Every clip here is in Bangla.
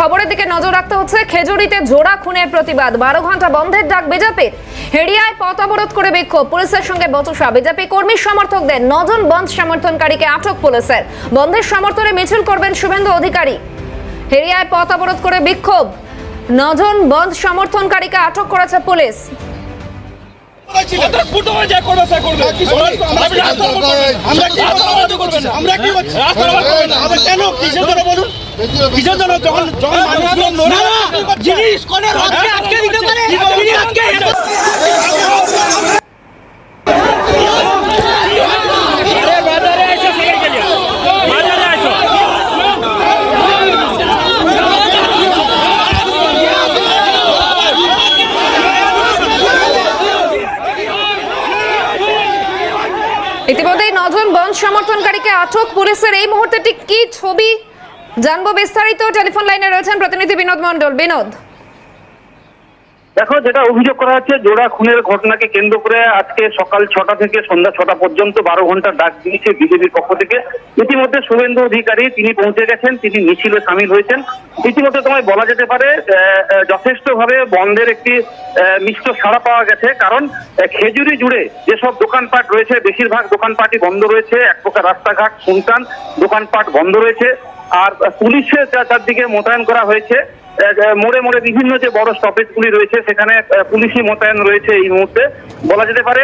খবরের দিকে নজর রাখতে হচ্ছে। খেজুরিতে জোড়া খুনের প্রতিবাদ, 12 ঘন্টা বন্ধের ডাক বিজেপির। হেরিয়ায় পথ অবরোধ করে বিক্ষোভ, পুলিশের সঙ্গে বচসা। বিজেপি কর্মী সমর্থকদের 9 জন বন্ধ সমর্থনকারীকে আটক পুলিশের। বন্ধের সমর্থনে মিছিল করবেন শুভেন্দু অধিকারী। হেরিয়ায় পথ অবরোধ করে বিক্ষোভ, 9 জন বন্ধ সমর্থনকারীকে আটক করেছে পুলিশ। ইতিমধ্যেই 9 জন বন্ধ সমর্থনকারীকে আটক পুলিশের। এই মুহূর্তে ঠিক কি ছবি জানবো বিস্তারিত। টেলিফোন লাইনে রয়েছেন প্রতিনিধি বিনোদ মণ্ডল। বিনোদ, দেখো, যেটা অভিযোগ করা হচ্ছে, জোড়া খুনের ঘটনাকে কেন্দ্র করে আজকে সকাল 6টা থেকে সন্ধ্যা 6টা পর্যন্ত 12 ঘন্টার ডাক দিয়েছে বিজেপির পক্ষ থেকে। ইতিমধ্যে শুভেন্দু অধিকারী তিনি পৌঁছে গেছেন, তিনি মিছিলে সামিল হয়েছেন। ইতিমধ্যে তোমায় বলা যেতে পারে যথেষ্টভাবে বন্ধের একটি মিশ্র সাড়া পাওয়া গেছে। কারণ খেজুরি জুড়ে যেসব দোকানপাট রয়েছে, বেশিরভাগ দোকানপাটই বন্ধ রয়েছে। এক প্রকার রাস্তাঘাট শুনশান, দোকানপাট বন্ধ রয়েছে। আর পুলিশের চারদিকে মোতায়েন করা হয়েছে। মোড়ে মোড়ে বিভিন্ন যে বড় স্টপেজগুলি রয়েছে সেখানে পুলিশি মোতায়েন রয়েছে। এই মুহূর্তে বলা যেতে পারে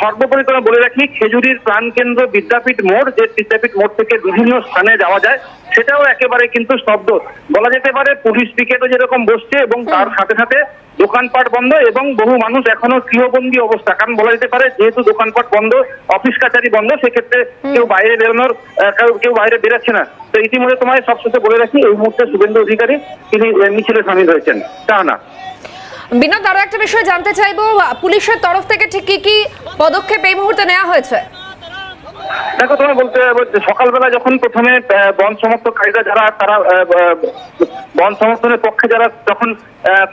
সর্বোপরি করে বলে রাখি, খেজুরির প্রাণকেন্দ্র বিদ্যাপীঠ মোড়, যে বিদ্যাপীঠ মোড় থেকে বিভিন্ন স্থানে যাওয়া যায়, সেটাও একেবারে কিন্তু স্তব্ধ। বলা যেতে পারে পুলিশ পিকেটও যেরকম বসছে এবং তার সাথে সাথে দোকানপাট বন্ধ এবং বহু মানুষ এখনো গৃহবন্দী অবস্থা। কারণ বলা যেতে পারে যেহেতু দোকানপাট বন্ধ, অফিস কাছারি বন্ধ, সেক্ষেত্রে কেউ বাইরে বেরোনোর কেউ বাইরে বেরোচ্ছে না। তো ইতিমধ্যে তোমায় সবশেষে বলে রাখি, এই মুহূর্তে শুভেন্দু অধিকারী তিনি মিছিলে সামিল হয়েছেন। না বিনোদ, আরো একটা বিষয় জানতে চাইবো, পুলিশের তরফ থেকে ঠিক কি পদক্ষেপ এই মুহূর্তে নেওয়া হয়েছে? দেখো, তোমায় বলতে সকালবেলা যখন প্রথমে বন্ধ সমর্থককারীরা যারা তারা বন্ধ সমর্থনের পক্ষে যারা যখন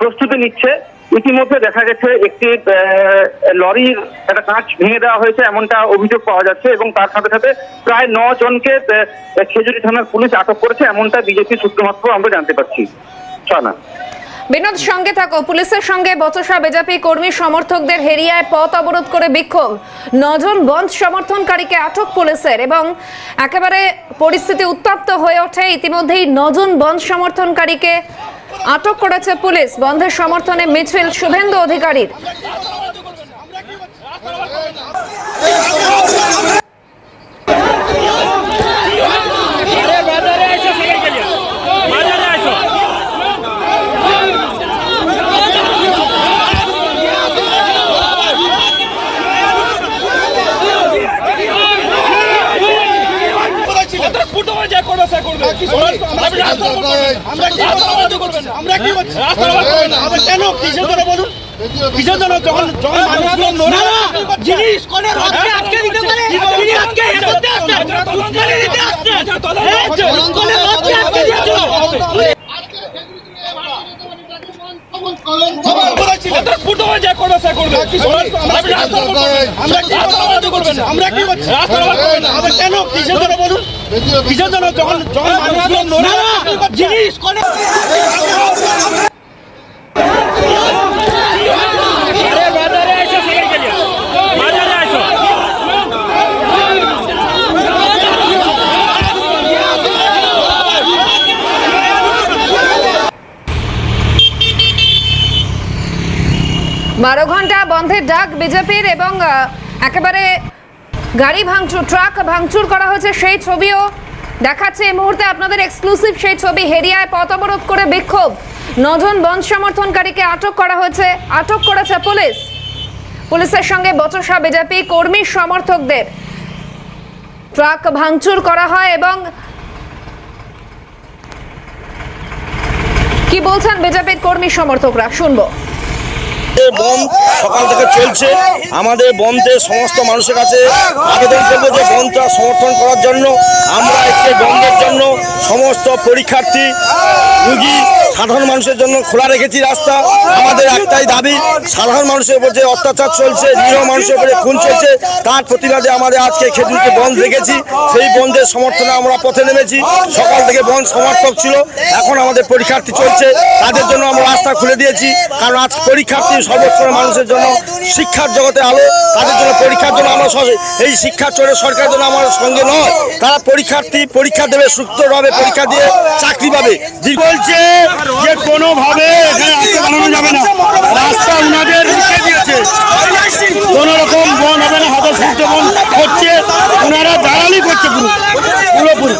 প্রস্তুতি নিচ্ছে, ইতিমধ্যে দেখা গেছে একটি লরির একটা কাঁচ ভেঙে দেওয়া হয়েছে, এমনটা অভিযোগ পাওয়া যাচ্ছে। এবং তার সাথে সাথে প্রায় 9 জনকে খেজুরি থানার পুলিশ আটক করেছে, এমনটা বিজেপি সূত্র মাত্র আমরা জানতে পারছি। না বিনোদ, সঙ্গে থাকো। পুলিশের সঙ্গে বচসা, বিজেপি কর্মী সমর্থকদের হেরিয়ায় পথ অবরোধ করে বিক্ষোভ, 9 জন বন্ধ সমর্থনকারীকে আটক পুলিশের এবং একেবারে পরিস্থিতি উত্তপ্ত হয়ে ওঠে। ইতিমধ্যেই 9 জন বন্ধ সমর্থনকারীকে আটক করেছে পুলিশ। বন্ধের সমর্থনে মিছিল শুভেন্দু অধিকারীর। বারো ঘন্টা বন্ধের ডাক বিজেপির এবং একেবারে গাড়ি ভাঙচুর, ট্রাক ভাঙচুর করা হয়েছে, সেই ছবিও দেখাচ্ছে এই মুহূর্তে আপনাদের এক্সক্লুসিভ সেই ছবি। হেরিয়ায় পথ অবরোধ করে বিক্ষোভ, 9 জন বন্ধ সমর্থনকারীকে আটক করা হয়েছে, আটক করেছে পুলিশ। পুলিশের সঙ্গে বচসা, বিজেপি কর্মী সমর্থকদের ট্রাক ভাঙচুর করা হয় এবং কি বলছেন বিজেপির কর্মী সমর্থকরা শুনবো। বন্ধ সকাল থেকে চলছে। আমাদের বন্ধের সমস্ত মানুষের কাছে আবেদন করবো যে বন্ধটা সমর্থন করার জন্য। আমরা আজকে বন্ধের জন্য সমস্ত পরীক্ষার্থী, রুগী সাধারণ মানুষের জন্য খোলা রেখেছি রাস্তা। আমাদের একটাই দাবি, সাধারণ মানুষের উপর যে অত্যাচার চলছে, নিরীহ মানুষের উপরে খুন চলছে, তার প্রতিবাদে আমাদের আজকে খেজুরিতে বন্ধ রেখেছি। সেই বন্ধের সমর্থনে আমরা পথে নেমেছি। সকাল থেকে বন্ধ সমর্থক ছিল, এখন আমাদের পরীক্ষার্থী চলছে, তাদের জন্য আমরা রাস্তা খুলে দিয়েছি। কারণ আজ পরীক্ষার্থী সর্বস্তরের মানুষের জন্য শিক্ষার জগতে আলো, তাদের জন্য পরীক্ষার জন্য আমরা এই শিক্ষা চোরে সরকারের জন্য আমার সঙ্গে নয়। তারা পরীক্ষার্থী পরীক্ষা দেবে, সুস্থভাবে পরীক্ষা দিয়ে চাকরি পাবে। বলছে যে কোনোভাবে এখানে রাস্তা বানানো যাবে না, রাস্তা ওনাদের লিখে দিয়েছে, কোনো রকম বন হবে না, হাতে সূর্য বন করছে, ওনারা দালালি করছে পুরোপুরি।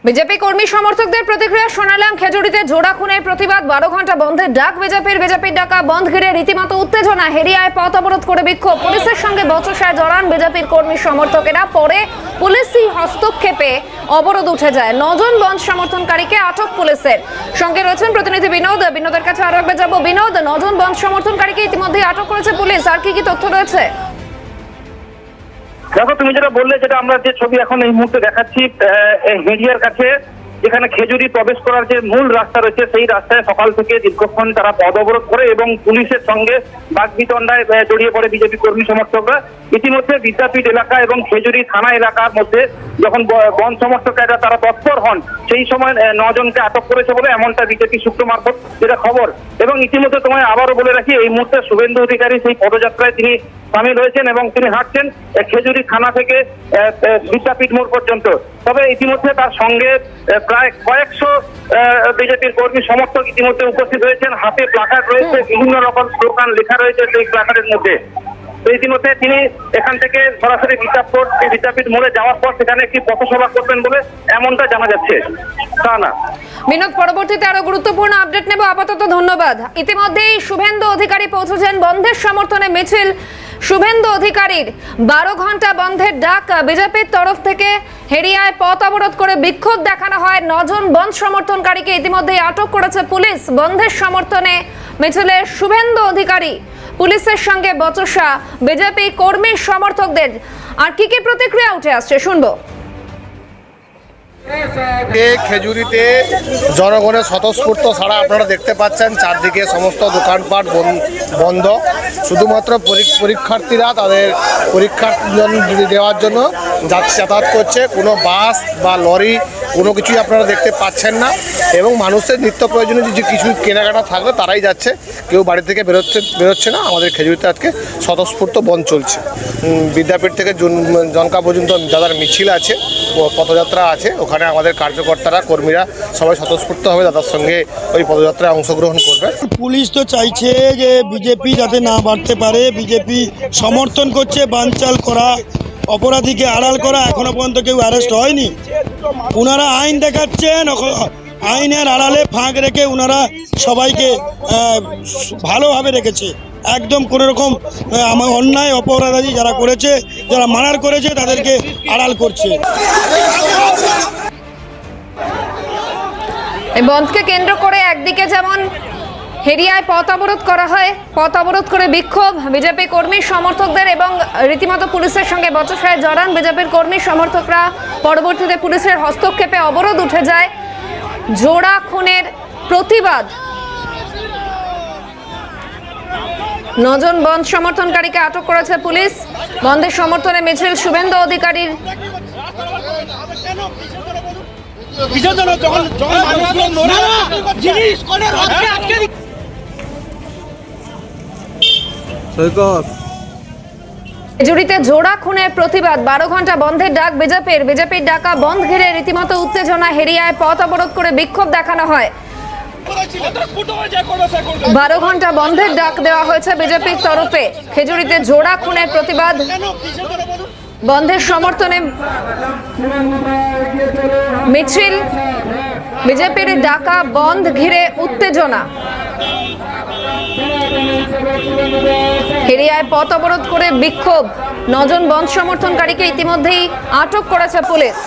বিজেপি কর্মী সমর্থকদের প্রতিক্রিয়া শোনালাম। খেজুরিতে জোড়া খুনের প্রতিবাদ, 12 ঘন্টা বন্ধের ডাক বিজেপির ডাকা বন্ধ ঘিরে রীতিমতো উত্তেজনা। হেরিয়ায় পথ অবরোধ করে বিক্ষোভ, পুলিশের সঙ্গে বচসায় জড়ান বিজেপির কর্মী সমর্থকেরা। পরে পুলিশি হস্তক্ষেপে অবরোধ উঠে যায়। 9 জন বন্ধ সমর্থনকারীকে আটক পুলিশের। সঙ্গে রয়েছেন প্রতিনিধি বিনোদের কাছে আরো একবার যাবো। বিনোদ, 9 জন বন্ধ সমর্থনকারীকে ইতিমধ্যে আটক করেছে পুলিশ, আর কি তথ্য রয়েছে? দেখো, তুমি যেটা বললে, যেটা আমরা যে ছবি এখন এই মুহূর্তে দেখাচ্ছি, হেরিয়ার কাছে যেখানে খেজুরি প্রবেশ করার যে মূল রাস্তা রয়েছে, সেই রাস্তায় সকাল থেকে দীর্ঘক্ষণ তারা পথ অবরোধ করে এবং পুলিশের সঙ্গে বাগবিতণ্ডায় জড়িয়ে পড়ে বিজেপি কর্মী সমর্থকরা। ইতিমধ্যে বিদ্যাপীঠ এলাকা এবং খেজুরি থানা এলাকার মধ্যে যখন বন সমর্থকেরা তারা তৎপর হন, সেই সময় 9 জনকে আটক করেছে বলে এমনটা বিজেপি সূত্র মারফত যেটা খবর। এবং ইতিমধ্যে তোমায় আবারও বলে রাখি, এই মুহূর্তে শুভেন্দু অধিকারী সেই পদযাত্রায় তিনি সামিল হয়েছেন এবং তিনি হাঁটছেন খেজুরি থানা থেকে বিদ্যাপীঠ মোড় পর্যন্ত। তবে ইতিমধ্যে তার সঙ্গে প্রায় কয়েকশো বিজেপির কর্মী সমর্থক ইতিমধ্যে উপস্থিত হয়েছেন। হাতে প্লাকার্ড রয়েছে, বিভিন্ন রকম স্লোগান লেখা রয়েছে সেই প্লাকার্ডের মধ্যে। তো ইতিমধ্যে তিনি এখান থেকে সরাসরি বিদ্যাপীঠ মোড়ে যাওয়ার পর সেখানে একটি পথসভা করবেন বলে এমনটা জানা যাচ্ছে। না বিনোদ, পরবর্তীতে আরো গুরুত্বপূর্ণ আপডেট নেব। আপাতত ধন্যবাদ। ইতিমধ্যেই শুভেন্দু অধিকারী পৌঁছেছেন। বন্ধের সমর্থনে মিছিল শুভেন্দু অধিকারীর। 12 ঘন্টা বন্ধের ডাক বিজেপির তরফ থেকে হেরিয়ায় পথ অবরোধ করে বিক্ষোভ দেখানো হয়। 9 জন বন্ধ সমর্থনকারীকে ইতিমধ্যেই আটক করেছে পুলিশ। বন্ধের সমর্থনে মিছিলে শুভেন্দু অধিকারী, পুলিশের সঙ্গে বচসা বিজেপি কর্মী সমর্থকদের। আর কি প্রতিক্রিয়া উঠে আসছে শুনবো। খেজুরিতে জনগণের স্বতঃস্ফূর্ত ছাড়া আপনারা দেখতে পাচ্ছেন, চারদিকে সমস্ত দোকানপাট বন্ধ। শুধুমাত্র পরীক্ষার্থীরা তাদের পরীক্ষা দেওয়ার জন্য যাতায়াত করছে। কোনো বাস বা লরি কোনো কিছুই আপনারা দেখতে পাচ্ছেন না। এবং মানুষের নিত্য প্রয়োজনীয় যে কিছু কেনাকাটা থাকলে তারাই যাচ্ছে, কেউ বাড়ি থেকে বেরোচ্ছে না। আমাদের খেজুরিতে আজকে স্বতঃস্ফূর্ত বন্ধ চলছে। বিদ্যাপীঠ থেকে জনকা পর্যন্ত দাদার মিছিল আছে, পদযাত্রা আছে, ওখানে আমাদের কার্যকর্তারা কর্মীরা সবাই স্বতঃস্ফূর্তভাবে দাদার সঙ্গে ওই পদযাত্রায় অংশগ্রহণ করবে। পুলিশ তো চাইছে যে বিজেপি যাতে না বাড়তে পারে, বিজেপি সমর্থন করছে বানচাল করা, অপরাধীকে আড়াল করা। এখনো পর্যন্ত কেউ অ্যারেস্ট হয়নি। ওনারা আইন দেখাচ্ছেন, আইনের আড়ালে ফাঁক রেখে ওনারা সবাইকে ভালোভাবে রেখেছে। একদম কোনো রকম আমার অন্যায় অপরাধী যারা করেছে, যারা মার্ডার করেছে, তাদেরকে আড়াল করছে। এই বন্ধকে কেন্দ্র করে একদিকে যেমন হেরিয়ায় পথ অবরোধ করা হয়, পথ অবরোধ করে বিক্ষোভ বিজেপি কর্মী সমর্থকদের এবং রীতিমতো পুলিশের সঙ্গে বচসায় জড়ান বিজেপির কর্মী সমর্থকরা। পরবর্তীতে পুলিশের হস্তক্ষেপে অবরোধ উঠে যায়। জোড়া খুনের প্রতিবাদ, 9 জন বন্ধ সমর্থনকারীকে আটক করেছে পুলিশ। বন্ধের সমর্থনে মিছিল শুভেন্দু অধিকারীর। খেজুরিতে জোড়া খুনের প্রতিবাদ, 12 ঘন্টা বন্ধের ডাক বিজেপির ডাকা বন্ধ ঘিরে রীতিমতো উত্তেজনা। হেরিয়ায় পথ অবরোধ করে বিক্ষোভ দেখানো হয়। 12 ঘন্টা বন্ধের ডাক দেওয়া হয়েছে বিজেপির তরফে। খেজুরিতে জোড়া খুনের প্রতিবাদ, বন্ধের সমর্থনে মিছিল, বিজেপির ডাকা বন্ধ ঘিরে উত্তেজনা। হেরিয়ায় পথ অবরোধ করে বিক্ষোভ, 9 জন বন্ধ সমর্থনকারীকে ইতিমধ্যেই আটক করেছে পুলিশ।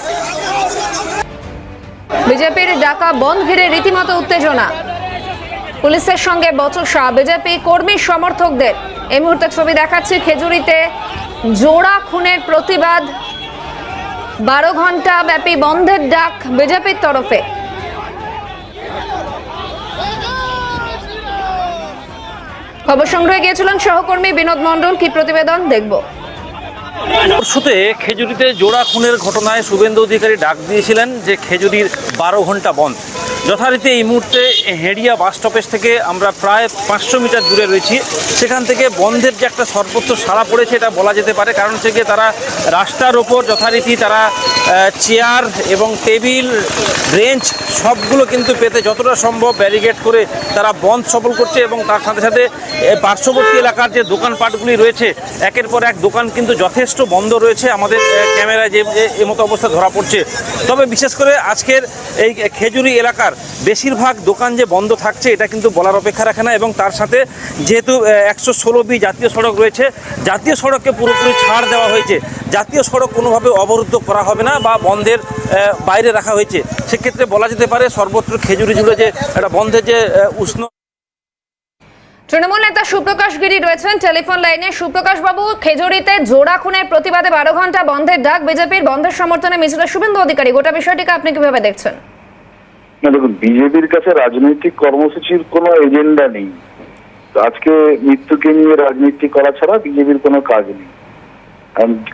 বিজেপির ডাকা বন্ধ ঘিরে রীতিমতো উত্তেজনা, পুলিশের সঙ্গে বচসা বিজেপি কর্মী সমর্থকদের। এই মুহূর্তে ছবি দেখাচ্ছি খেজুরিতে জোড়া খুনের প্রতিবাদ, 12 ঘন্টা ব্যাপী বন্ধের ডাক বিজেপির তরফে। খবর সংগ্রহে গিয়েছিলেন সহকর্মী বিনোদ মণ্ডল। কি প্রতিবেদন দেখব। পরশুতে খেজুরিতে জোড়া খুনের ঘটনায় শুভেন্দু অধিকারী ডাক দিয়েছিলেন যে খেজুরির 12 ঘন্টা বন্ধ। যথারীতি এই মুহূর্তে হেড়িয়া বাস স্টপেজ থেকে আমরা প্রায় 500 মিটার দূরে রয়েছি। সেখান থেকে বন্ধের যে একটা সর্বোচ্চ সাড়া পড়েছে এটা বলা যেতে পারে, কারণ থেকে তারা রাস্তার ওপর যথারীতি তারা চেয়ার এবং টেবিল বেঞ্চ সবগুলো কিন্তু পেতে যতটা সম্ভব ব্যারিকেড করে তারা বন্ধ সফল করছে, এবং তার সাথে সাথে পার্শ্ববর্তী এলাকার যে দোকানপাটগুলি রয়েছে একের পর এক দোকান কিন্তু যথেষ্ট বন্ধ রয়েছে। আমাদের ক্যামেরায় যে মতো অবস্থা ধরা পড়ছে। তবে বিশেষ করে আজকের এই খেজুরি এলাকার বেশিরভাগ দোকান যে বন্ধ থাকছে এটা কিন্তু বলার অপেক্ষা রাখে না, এবং তার সাথে যেহেতু 116B জাতীয় সড়ক রয়েছে, জাতীয় সড়ককে পুরোপুরি ছাড় দেওয়া হয়েছে। জাতীয় সড়ক কোনোভাবে অবরুদ্ধ করা হবে না বা বন্ধের বাইরে রাখা হয়েছে। সেক্ষেত্রে বলা যেতে পারে সর্বত্র খেজুরি জুড়ে যে একটা বন্ধের যে উষ্ণ। তৃণমূল নেতা সুপ্রকাশ গিরি রয়েছেন টেলিফোন লাইনে। সুপ্রকাশ বাবু, খেজুরিতে জোড়া খুনের প্রতিবাদে 12 ঘন্টা বন্ধের ডাক, বিজেপির বন্ধের সমর্থনে মিছিলে শুভেন্দু অধিকারী। গোটা বিষয়টিকে আপনি কিভাবে দেখছেন? না দেখুন, বিজেপির কাছে রাজনৈতিক কর্মসূচির কোনো এজেন্ডা নেই। আজকে মৃত্যুকে নিয়ে রাজনীতি করা ছাড়া বিজেপির কোনো কাজ নেই।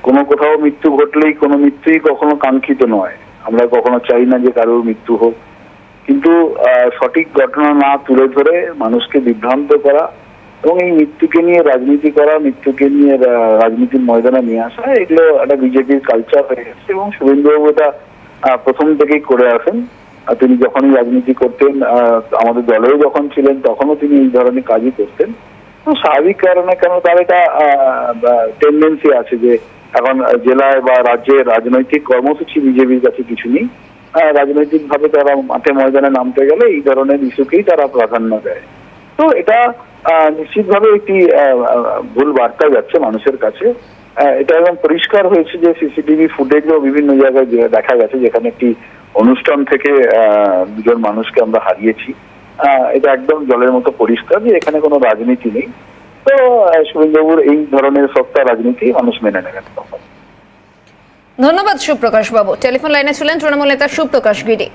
কোনো কোথাও মৃত্যু ঘটলেই কোনো মৃত্যুই কখনো কাঙ্ক্ষিত নয়। আমরা কখনো চাই না যে কারোর মৃত্যু হোক, কিন্তু সঠিক ঘটনা না তুলে ধরে মানুষকে বিভ্রান্ত করা এবং এই মৃত্যুকে নিয়ে রাজনীতি করা, মৃত্যুকে নিয়ে রাজনীতির ময়দানে নিয়ে আসা, এগুলো একটা বিজেপির কালচার হয়ে গেছে। এবং শুভেন্দুবাবু এটা প্রথম থেকেই করে আসেন। তিনি যখনই রাজনীতি করতেন, আমাদের দলেও যখন ছিলেন তখনও তিনি এই ধরনের কাজই করতেন। স্বাভাবিক কারণে কেন তার এটা টেন্ডেন্সি আছে যে এখন জেলায় বা রাজ্যে রাজনৈতিক কর্মসূচি বিজেপির কাছে কিছু নেই। রাজনৈতিক ভাবে তারা মাঠে ময়দানে নামতে গেলে এই ধরনের ইস্যুকেই তারা প্রাধান্য দেয়। তো এটা নিশ্চিতভাবে একটি ভুল বার্তা যাচ্ছে মানুষের কাছে। এটা একদম পরিষ্কার হয়েছে যে সিসিটিভি ফুটেজও বিভিন্ন জায়গায় দেখা গেছে যেখানে একটি অনুষ্ঠান থেকে দুজন মানুষকে আমরা হারিয়েছি। এটা একদম জলের মতো পরিষ্কার যে এখানে কোনো রাজনীতি নেই। তো শুভেন্দুবাবুর এই ধরনের সত্তা রাজনীতি মানুষ মেনে নেবেন। ধন্যবাদ সুপ্রকাশ বাবু। টেলিফোন লাইনে ছিলেন তৃণমূল নেতা সুপ্রকাশ গিরি।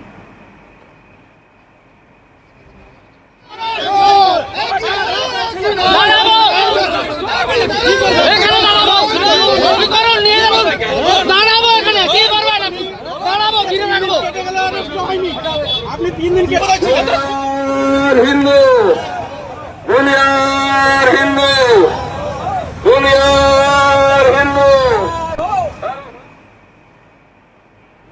হিন্দু